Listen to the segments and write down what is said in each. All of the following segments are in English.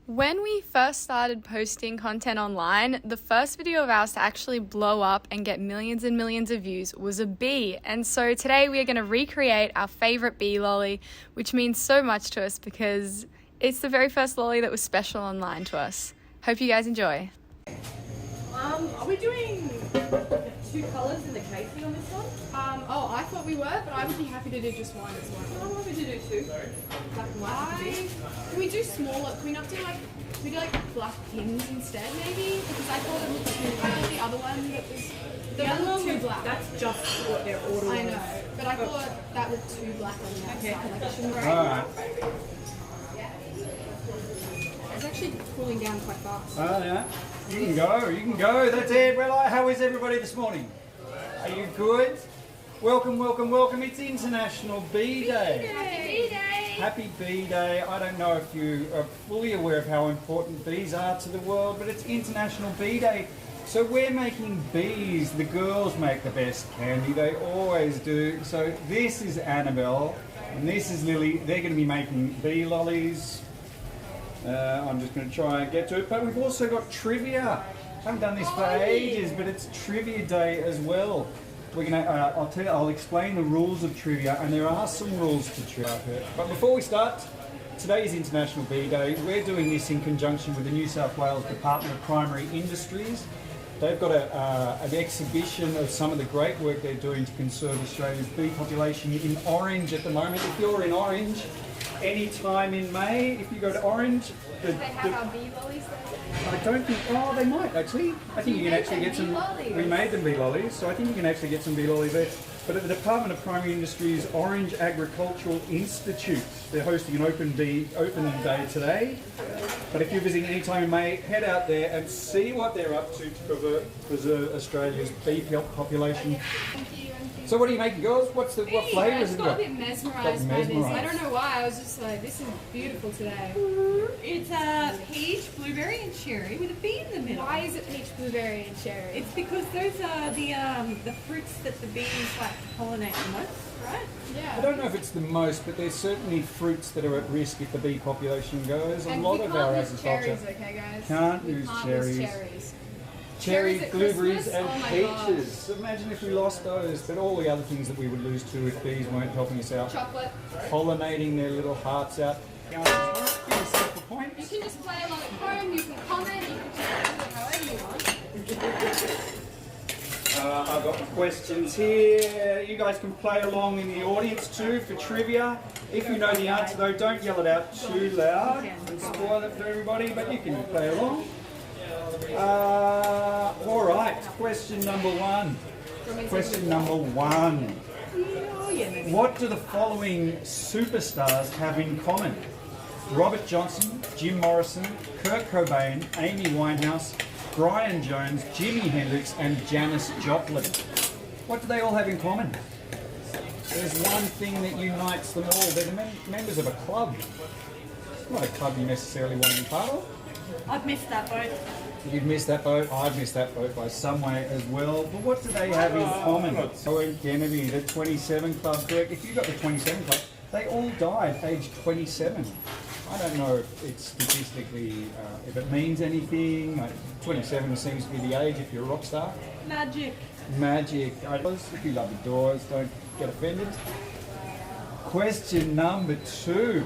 When we first started posting content online, the first video of ours to actually blow up and get millions and millions of views was a bee. And so today we are going to recreate our favorite bee lolly, which means so much to us because it's the very first lolly that was special online to us. Hope you guys enjoy. Are we doing two colours in the casing on this one? I thought we were, but I would be happy to do just one as well. I'm happy to do two. Black and white. Can we do smaller? Can we not do black pins instead, maybe? Because I thought it looked too. I thought the other one that was The other one too was black. That's just what their order was. I know, but I thought that looked too black on the outside. Okay. Like it shouldn't break. Alright. It's actually cooling down quite fast. Oh yeah. You can go. That's it. Well, how is everybody this morning? Are you good? Welcome. It's International Bee Day. Happy Bee Day! Happy Bee Day. I don't know if you are fully aware of how important bees are to the world, but it's International Bee Day. So we're making bees. The girls make the best candy. They always do. So this is Annabelle and this is Lily. They're going to be making bee lollies. I'm just going to try and get to it, but we've also got trivia. I haven't done this for ages, but it's trivia day as well. We're going to, I'll explain the rules of trivia, and there are some rules to trivia. But before we start, today is International Bee Day. We're doing this in conjunction with the New South Wales Department of Primary Industries. They've got an exhibition of some of the great work they're doing to conserve Australia's bee population in Orange at the moment. If you're in Orange, any time in May, if you go to Orange, They have our bee lollies there. I don't think. Oh, they might actually. I think you can actually get some. We made them bee lollies, so I think you can actually get some bee lollies there. But at the Department of Primary Industries Orange Agricultural Institute, they're hosting an open day today. But if you're visiting any time in May, head out there and see what they're up to preserve Australia's bee population. Thank you. So what are you making, girls? What flavour I is just it got a got? bit mesmerised by this. I mesmerised. don't know why. I was just like, this is beautiful today. It's peach, blueberry, and cherry with a bee in the middle. Why is it peach, blueberry, and cherry? It's because those are the fruits that the bees like to pollinate the most, right? Yeah. I don't know if it's the most, but there's certainly fruits that are at risk if the bee population goes. And a lot we of can't our lose agriculture. cherries, okay, guys? Can't we lose can't cherries. Lose cherries. Cherries, Cherries at blueberries, Christmas? and Oh my peaches. Imagine if we lost those, but all the other things that we would lose too if bees weren't helping us out, Chocolate. pollinating their little hearts out. Give yourself a point. You can just play along at home, you can comment, you can just however you want. I've got questions here. You guys can play along in the audience too for trivia. If you know the answer though, don't yell it out too loud and spoil it for everybody, but you can play along. All right, question number one. What do the following superstars have in common? Robert Johnson, Jim Morrison, Kurt Cobain, Amy Winehouse, Brian Jones, Jimi Hendrix, and Janis Joplin. What do they all have in common? There's one thing that unites them all. They're the members of a club. It's not a club you necessarily want to be part of. I've missed that boat. You've missed that boat. I've missed that boat by some way as well. But what do they have in common? Owen Kennedy, the 27 Club, correct? If you got the 27 Club, they all died age 27. I don't know if it's statistically, if it means anything. 27 seems to be the age if you're a rock star. Magic. If you love the Doors, don't get offended. Question number two.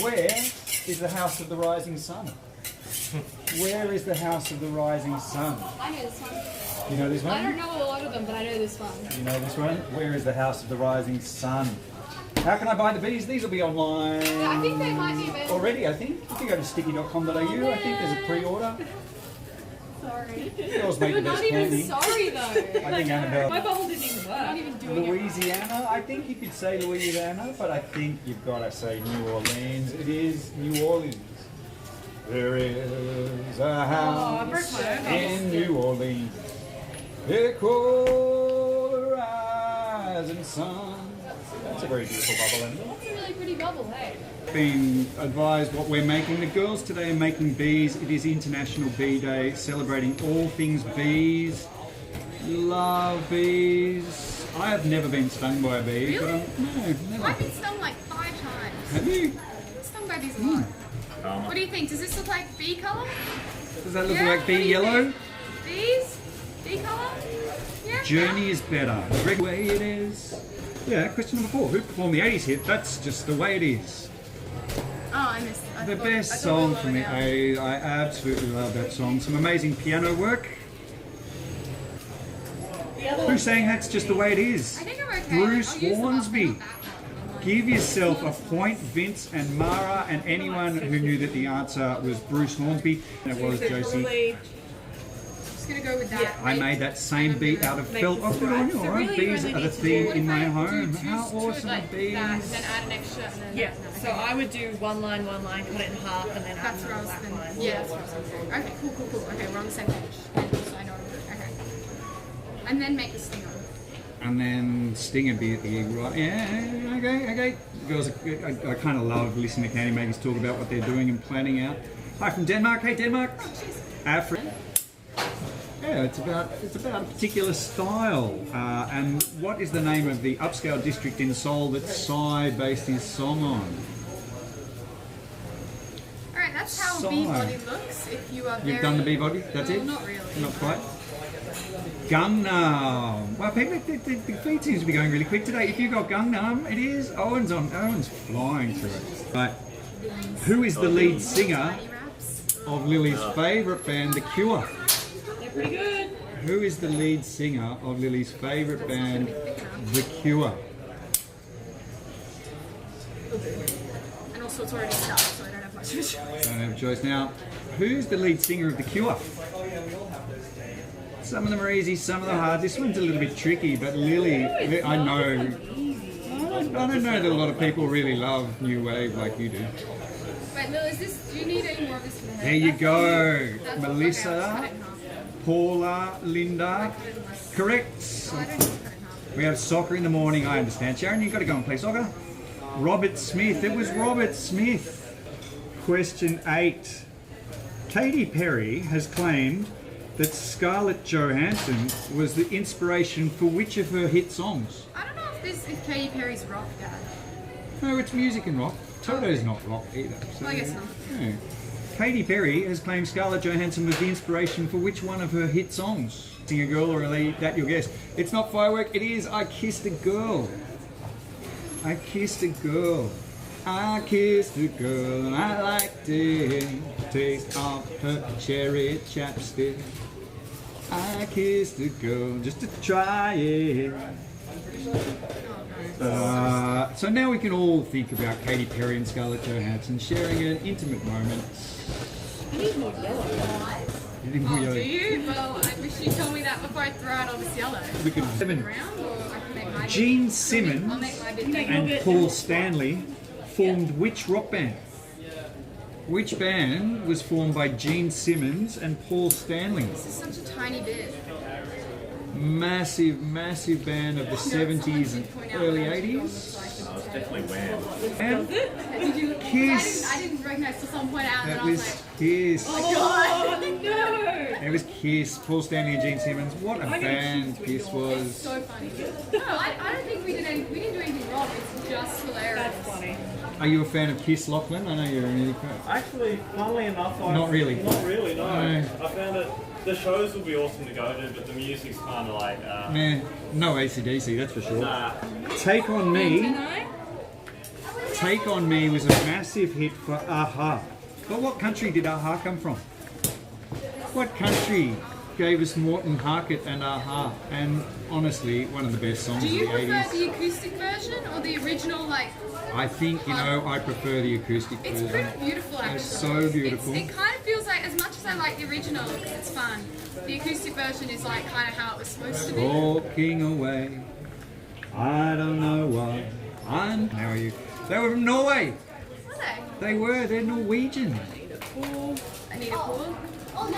Where is the House of the Rising Sun? Where is the House of the Rising Sun? I know this one. You know this one? I don't know a lot of them, but I know this one. You know this one? Where is the House of the Rising Sun? How can I buy the bees? These will be online Yeah, I think they might be available. already, I think. If you go to sticky.com.au, I think there's a pre-order. Sorry. Girls make You're the best not even candy. sorry though. I think Annabelle. My bubble didn't even Not work. even doing it. Louisiana, I think you could say Louisiana, but I think you've got to say New Orleans. It is New Orleans. There is a house in New Orleans. They call the rising sun. That's a very beautiful bubble, isn't it? That's a really pretty bubble, hey? Been advised what we're making. The girls today are making bees. It is International Bee Day, celebrating all things bees. Love bees. I have never been stung by a bee. Really? But no, never. I've been stung like 5 times. Have you? Stung by bees a lot. do you think? Does this look like bee colour? Does that look Yeah, like what do bee you yellow? think? Bees? Bee colour? Yeah. Journey is better. The way it is. Yeah, question number 4. Who performed the 80s hit? That's just the way it is. Oh, I missed it. The best song for me. I absolutely love that song. Some amazing piano work. Who sang That's Just the Way It Is? I think I'm okay. Bruce I'll use the Hornsby. button, not that one. Give yourself a point, Vince and Mara, and anyone who knew that the answer was Bruce Hornsby. And it was Josie. Just gonna go with that. I made that same beat out of felt. Oh, good on you, alright. Bees are the theme in my home. How awesome are bees? That, then add an extra, and then Yeah, so I would do one line, cut it in half, and then add That's what I another was black thinking. line. Yeah, that's what I was thinking. Okay, cool. Okay, we're on the same page. And so I know what I'm doing. Okay. And then make the stinger. And then Sting and be at the right. Yeah, okay. Girls, I kind of love listening to Candy Makers talk about what they're doing and planning out. Hi from Denmark. Hey, Denmark. Africa. Yeah, it's about a particular style. And what is the name of the upscale district in Seoul that Psy based his song on? Alright, that's how So- bee body looks. If you are very... You've done the bee body? That's well, it? not really. Not quite. Gangnam. Well, people, the feed seems to be going really quick today. If you got Gangnam, it is. Owen's flying through it. Right. Who is the lead singer Tiny wraps. of Lily's favourite band, The Cure? They're pretty good. Who is the lead singer of Lily's favourite band, The Cure? And also it's already stuck, so I don't have much of a choice. Don't have a choice now. Who's the lead singer of The Cure? Some of them are easy, some of them are hard. This one's a little bit tricky, but Lily, I know. I don't know that a lot of people really love new wave like you do. Wait, Lil, is this... Do you need any more of this for the hair? There you go, That's- okay, I'll just cut Melissa, it in half. Paula, Linda. Correct. Well, I don't need to cut it in half. We have soccer in the morning. I understand. Sharon, you've got to go and play soccer. Robert Smith. It was Robert Smith. Question 8. Katy Perry has claimed that Scarlett Johansson was the inspiration for which of her hit songs? I don't know if Katy Perry's rock, Dad. No, it's music and rock. Toto's not rock either. So, Well, I guess not. yeah. Katy Perry has claimed Scarlett Johansson was the inspiration for which one of her hit songs? Sing a girl or a lady, that you'll guess. It's not Firework, it is I Kissed a Girl. I kissed a girl. I kissed a girl and I liked it. Taste of her cherry chapstick. I kissed a girl just to try it. So now we can all think about Katy Perry and Scarlett Johansson sharing an intimate moment. I need more yellow. You think we, Oh, do you? Well, I wish you told me that before I throw out all this yellow. we could seven. Around, or I can make my bit. Gene I'll Simmons make my bit. and Paul Stanley formed which rock band? Which band was formed by Gene Simmons and Paul Stanley? This is such a tiny bit. Massive band of the 70s and early 80s. Definitely Wham. And Did you? Kiss. I didn't recognize till someone point out, and That then I was was like, Kiss. Oh no! It was Kiss, Paul Stanley and Gene Simmons. What a band Kiss was. so funny. No, I don't think we didn't do anything wrong. It's just hilarious. That's funny. Are you a fan of Kiss, Lachlan? I know you're a really fan. Actually, funnily enough, Not really. Not really, no. No. I found it. The shows will be awesome to go to, but the music's kind of like. Man, no AC/DC, that's for sure. Nah. Take On Me. Take On Me was a massive hit for Aha. But what country did Aha come from? What country gave us Morton Harkett and Aha? And honestly, one of the best songs Do of the you prefer 80s. the acoustic version or the original? Like, I think, I prefer the acoustic it's version. pretty beautiful actually. It's so beautiful. It kind of feels like, as much as I like the original because it's fun, the acoustic version is like kind of how it was supposed to be. Walking away, I don't know why. How are you? They were from Norway. Are They were. They're Norwegian. I need a pull.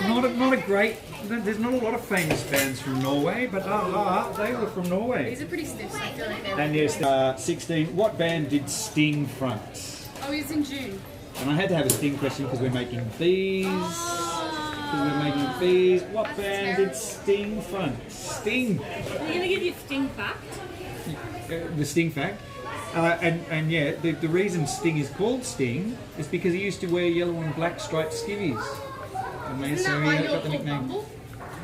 Not a great. There's not a lot of famous bands from Norway, but they were from Norway. These are pretty stiff, so I feel like they're. And yes, 16. What band did Sting front? Oh, it's in June. And I had to have a Sting question because we're making these. Because we're making these. What That's band terrible. did Sting front? Sting. Are you gonna give you a sting fact? The Sting fact. And yeah, the reason Sting is called Sting is because he used to wear yellow and black striped skivvies. And Isn't so that why he you're got the called nickname. Bumble?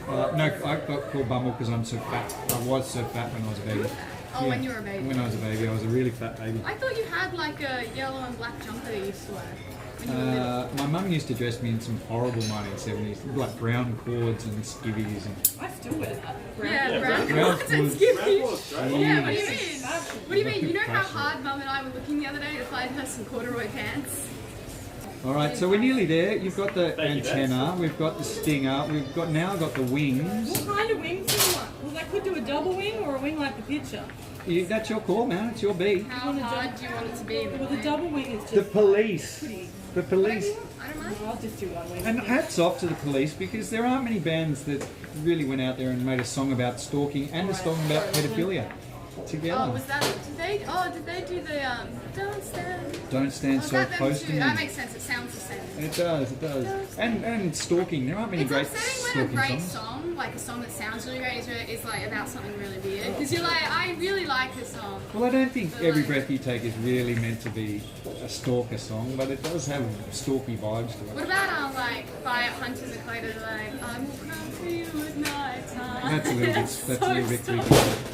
No, I got called Bumble because I'm so fat. I was so fat when I was a baby. Oh, when you were a baby. When I was a baby, I was a really fat baby. I thought you had like a yellow and black jumper that you used to wear when you were little. My mum used to dress me in some horrible 1970s, like brown cords and skivvies. And I still wear that. Yeah, brown brown cords and cords. skivvies. Brown Yeah, what do you Jeez. mean? What do you mean? You know how hard Mum and I were looking the other day to find her some corduroy pants? All right, so we're nearly there. You've got the Thank you, antenna, we've got the stinger, we've got the wings. What kind of wings do you want? Well, I could do a double wing or a wing like the picture. That's your call, man. It's your bee. How hard do you want it to be? Well, the double wing is just The police. pretty. The police. I don't mind. I'll just do one wing. And hats off to the police because there aren't many bands that really went out there and made a song about stalking and a song about pedophilia together. Oh, was that? Did they do the Don't Stand? Don't stand Was so that them close too? to me. That makes sense. It sounds the same. It does. And stalking. There aren't many It's great upsetting when a stalking great songs. song, like a song that sounds really great, is like about something really weird. Because you're like, I really like this song. Well, I don't think Every Breath You Take is really meant to be a stalker song, but it does have stalky vibes to What it. about like by Hunters Equator, like I will come to you at night time. That's a little bit. It's That's so a little bit sad. creepy.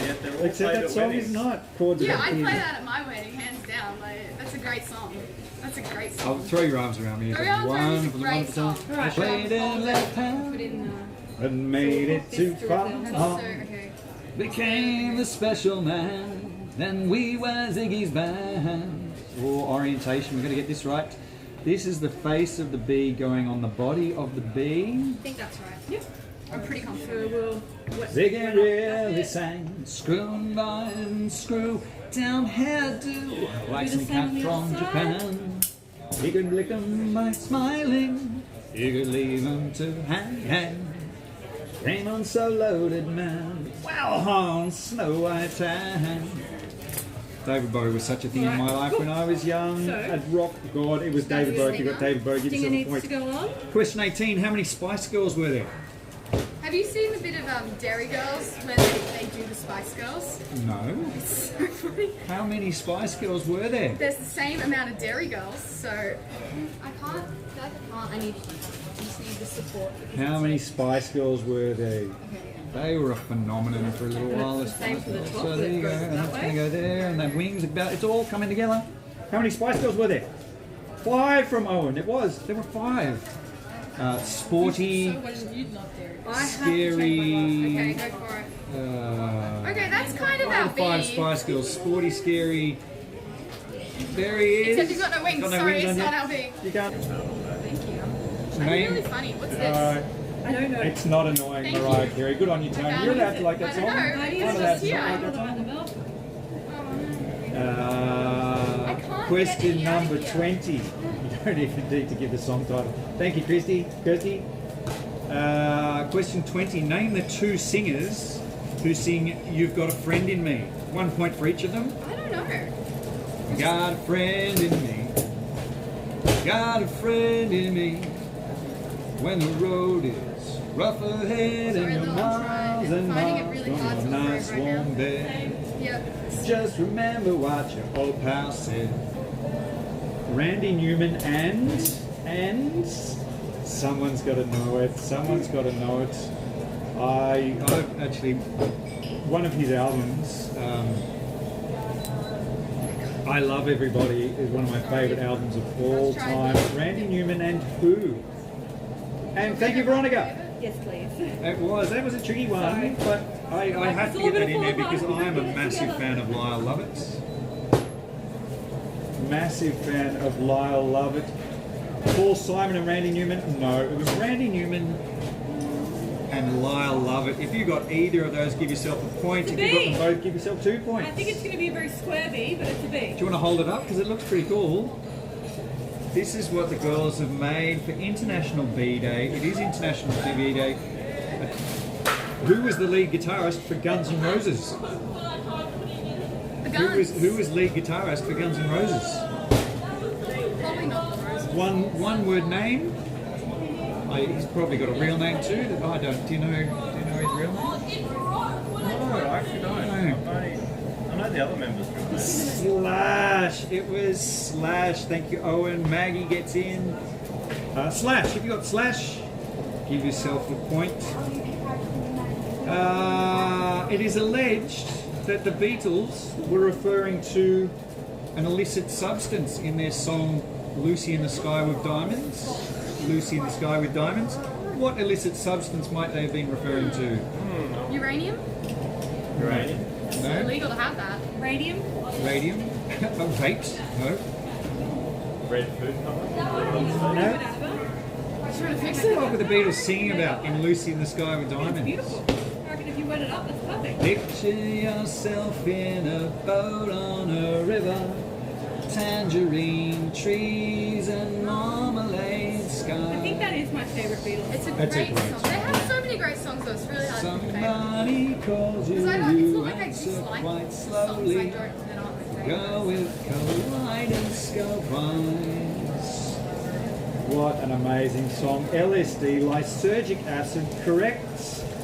Yet they're all Except played that at song is weddings. not chords Yeah, about I'd play penis. that at my wedding, hands down. Like that's a great song. That's a great I'll song. throw your arms around me. Throw your arms around me is a great Wonderful song. song. I played in left Put hand in and made it too far. that's so okay. Became the special man, and we were Ziggy's band. Or orientation, we're going to get this right. This is the face of the bee going on the body of the bee. I think that's right. Yep. I'm pretty confident. So we'll Ziggy really sang, screw and bind, screw down hairdo, like some cat from Japan. He could lick 'em by smiling, he could leave 'em to hang. Came on so loaded, man. Wow, on Snow White tan. David Bowie was such a thing in my life when I was young. So- At rock, God, it was David Bowie. You got David Bowie. Give Stinger yourself a needs to point. go on. Question 18: how many Spice Girls were there? Have you seen the bit of Dairy Girls where they do the Spice Girls? No. It's so funny. How many Spice Girls were there? There's the same amount of Dairy Girls, so I can't. I need. Just need the support. How many Spice Girls were there? They were a phenomenon for a little while. It's the same for the top, So there you go, it goes and that that's going to way. go there, and that wings about. It's all coming together. How many Spice Girls were there? 5 from Owen. It was. There were 5. Sporty, So what is you'd love dairy? scary. Okay, go for it. Okay, that's kind of out our of 5 bee. Spice Girls. Sporty, scary. There he is. Except he's got no wings. Got no Sorry, wings it's on not you. our bee. You can't. Thank you. I'm Name. really funny. What's this? I don't know. It's not annoying, Thank Mariah you. Carey. Good on you, Tony. You're allowed to like that I song. don't know. I It's don't just know. here. I don't know about the bell. I can't Question get any out of number here. 20. You don't even need to give the song title. Thank you, Kirsty. Question 20. Name the 2 singers who sing You've Got a Friend in Me. 1 point for each of them. I don't know. Got a friend in me. Got a friend in me. When the road is rough ahead Sorry, and you're though, I'm trying. miles and I'm finding it miles really hard from to a operate nice right now. warm bed. Yep. Just remember what your old pal said. Randy Newman and someone's got to know it. Someone's got to know it. I've actually one of his albums. I Love Everybody is one of my favourite albums of all time. Randy Newman and who? And thank you, Veronica. Yes, please. It was. That was a tricky one, Sorry. but I have to It's all get that gonna in there fall apart because if we I am a don't get it massive together. fan of Lyle Lovett. Massive fan of Lyle Lovett. Paul Simon and Randy Newman? No, it was Randy Newman and Lyle Lovett. If you got either of those, give yourself a point. It's If a you got B. them both, give yourself 2 points. I think it's going to be a very square bee, but it's a bee. Do you want to hold it up? Because it looks pretty cool. This is what the girls have made for International Bee Day. It is International Bee Day. Who was the lead guitarist for Guns N' Roses? The guns. Who was lead guitarist for Guns N' Roses? Probably not the roses. One word name. He's probably got a real name too. That I don't. Do you know his real name? No, I actually don't. No. I'm know the other members. Slash. It was Slash. Thank you, Owen. Maggie gets in. Slash. If you got Slash, give yourself a point. It is alleged that the Beatles were referring to an illicit substance in their song Lucy in the Sky with Diamonds. Lucy in the Sky with Diamonds. What illicit substance might they have been referring to? Uranium? Uranium. It's No? illegal to have that. Radium? Radium? Oh, vapes? No? Red food colour. No? Trying to fix What were the Beatles singing about in Lucy in the Sky with Diamonds? Beautiful. I reckon if you wet it up, that's perfect. Picture yourself in a boat on a river, tangerine trees and marmalade sky. I think that is my favourite Beatles. It's a That's a great great song. song. They have so many great songs though, it's really hard to pick a favourite. Somebody calls you, Because it's not you like I answer dislike quite the songs, I slowly. don't, they're not my favourite. Go with kaleidoscope eyes. What an amazing song. LSD, lysergic acid, correct.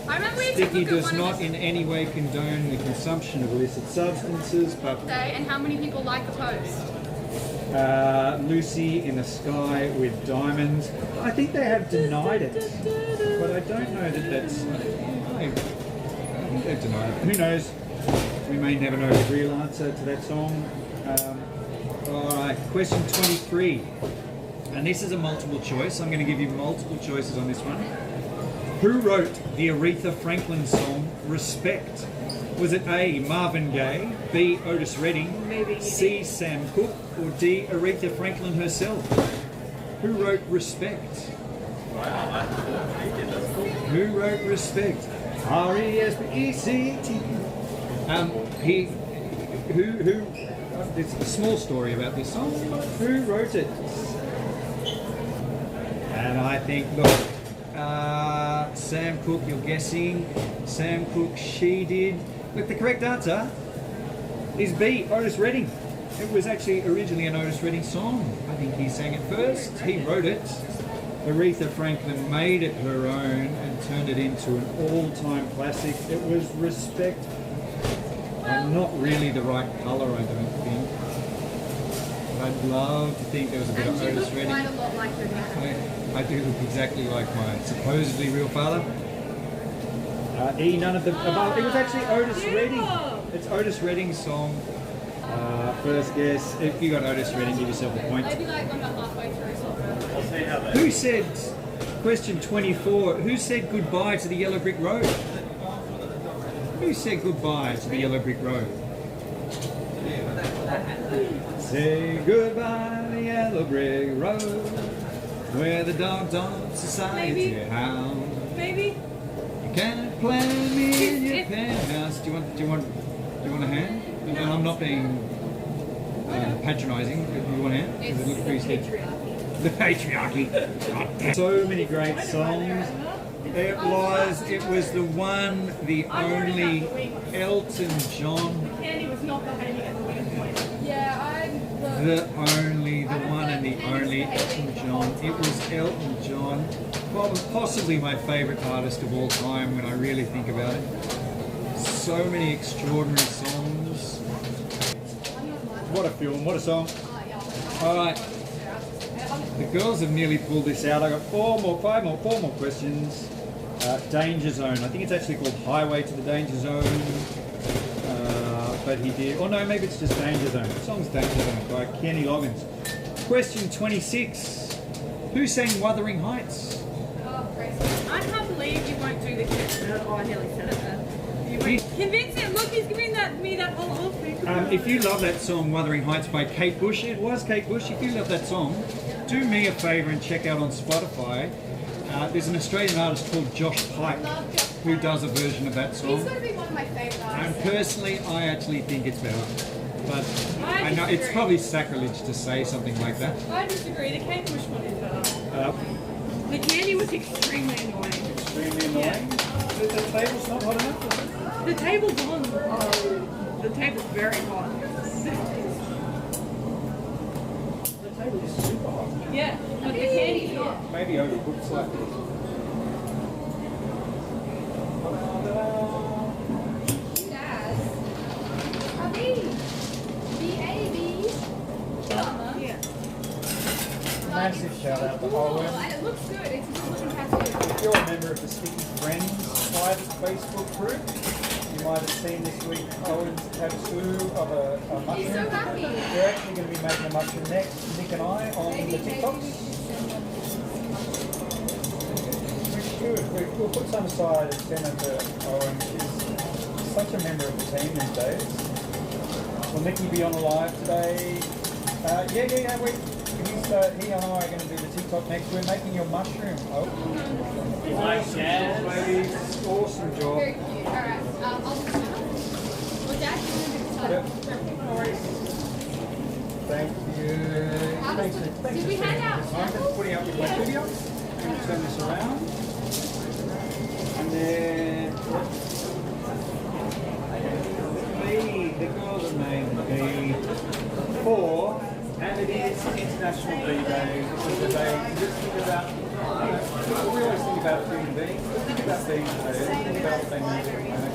I remember we had to Sticky look at does one not of in any way condone the consumption of illicit substances, but the day and how many people like the post. Lucy in the Sky with Diamonds. I think they have denied it, but I don't know that that's. I think they've denied it. Who knows? We may never know the real answer to that song. All right, question 23. And this is a multiple choice. I'm going to give you multiple choices on this one. Who wrote the Aretha Franklin song Respect? Was it A, Marvin Gaye, B, Otis Redding, C, Sam Cooke, or D, Aretha Franklin herself? Who wrote Respect? Who wrote Respect? R-E-S-P-E-C-T. There's a small story about this song. Who wrote it? And I think, look, Sam Cooke, you're guessing. Sam Cooke, she did. Look, the correct answer is B, Otis Redding. It was actually originally an Otis Redding song. I think he sang it first. He wrote it. Aretha Franklin made it her own and turned it into an all-time classic. It was Respect. And not really the right colour, I don't think. I'd love to think there was a bit And of you Otis look Redding. quite a lot like her dad. I do look exactly like my supposedly real father. E, none of the above. It was actually Otis Redding. It's Otis Redding's song. First guess. If you got Otis Redding, give yourself a point. Maybe like I'm about halfway through something. I'll see how that. Who said, question 24, who said goodbye to the yellow brick road? Who said goodbye to the yellow brick road? Say goodbye to the yellow brick road, where the dogs of society howl. Maybe. You can't plant me in your penthouse. Do you want a hand? And I'm not being patronising. Do you want a hand? Does it look pretty scared? The patriarchy. So many great songs. It was the one, the only Elton John. Candy was not behaving at the wing point. Yeah, The one and the only Elton John. It was Elton John. Possibly my favourite artist of all time when I really think about it. So many extraordinary songs. What a film, what a song. Alright. The girls have nearly pulled this out. I got four more questions. Danger Zone. I think it's actually called Highway to the Danger Zone. But he did. Oh no, maybe it's just Danger Zone. The song's Danger Zone by Kenny Loggins. Question 26. Who sang Wuthering Heights? I can't believe you won't do the connection. Oh, I nearly said it there. You won't convince him. Look, he's giving me that whole thing. If you love that song Wuthering Heights by Kate Bush, it was Kate Bush. If you love that song, do me a favour and check out on Spotify. There's an Australian artist called Josh Pike who does a version of that song. he's going to be one of my favourite And artists. personally, I actually think it's better. But I know it's probably sacrilege to say something like that. I disagree. The Kate Bush one is better. Uh, The candy was extremely annoying. extremely annoying. The table's not hot enough. The table's on. The table's very hot. The table is super hot. Yeah, but the candy's not. Maybe overcooked slightly. Dad, are these massive shout out to Owen. And it looks good. It's a good looking tattoo. If you're a member of the Sticky Friends private Facebook group, you might have seen this week Owen's tattoo of a mushroom. He's so happy. We're actually going to be making a mushroom next, Nick and I, on the TikToks. We'll put some aside and send it to Owen. She's such a member of the team these days. Will Nicky be on the live today? Yeah. He and I are going to do the TikTok next. We're making your mushroom. Oh, Nice, yeah. ladies, awesome job. Very cute. Alright, I'll just well, Dad, you want to do this side? Yep. Thank you. Thanks Did we for hand out I'm just putting up with my video. I'm going to turn this around. And then the girls are named B4, and it is International Bee Day. This is the day to just think about, we always think about human beings, but think about bees today, think about what they mean.